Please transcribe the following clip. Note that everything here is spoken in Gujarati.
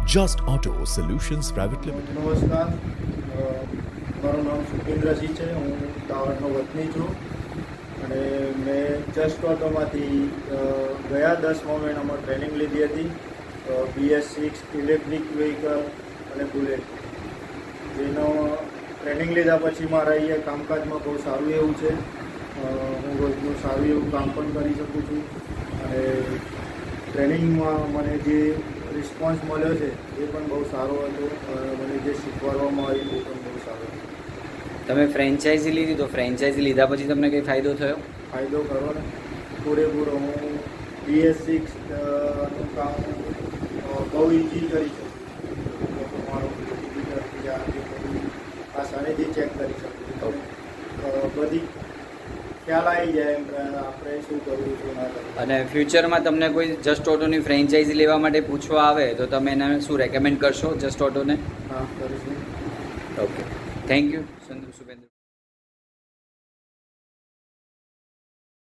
Just Auto Solutions Private Limited. નમસ્કાર, મારું નામ સુખેન્દ્રસિંહ છે. હું દાહોદનો વતની છું અને મેં જસ્ટ ઓટોમાંથી ગયા 10મા મહિનામાં ટ્રેનિંગ લીધી હતી. BS6 ઇલેક્ટ્રિક વ્હીકલ અને બુલેટ. જેનો ટ્રેનિંગ લીધા પછી મારા અહીંયા કામકાજમાં બહુ સારું એવું છે. હું રોજનું સારું એવું કામ પણ કરી શકું છું અને ટ્રેનિંગમાં મને જે રિસ્પોન્સ મળ્યો છે એ પણ બહુ સારો હતો. મને જે શીખવાડવામાં આવ્યું એ પણ બહુ સારું હતું. તમે ફ્રેન્ચાઇઝી લીધી તો ફ્રેન્ચાઇઝી લીધા પછી તમને કંઈ ફાયદો થયો? ફાયદો ખરો ને, પૂરેપૂરો. હું BS6 નું કામ બહુ ઇઝી કરી શકું. મારું આસાનીથી ચેક કરી શકું. બધી ખ્યાલ આવી જાય એમ આપણે શું કરવું શું ના કરવું. અને ફ્યુચરમાં તમને કોઈ જસ્ટ ઓટોની ફ્રેન્ચાઇઝી લેવા માટે પૂછવા આવે તો તમે એને શું રેકમેન્ડ કરશો જસ્ટ ઓટોને? હા, કરીશું. Okay, thank you સુભેન્દ્ર.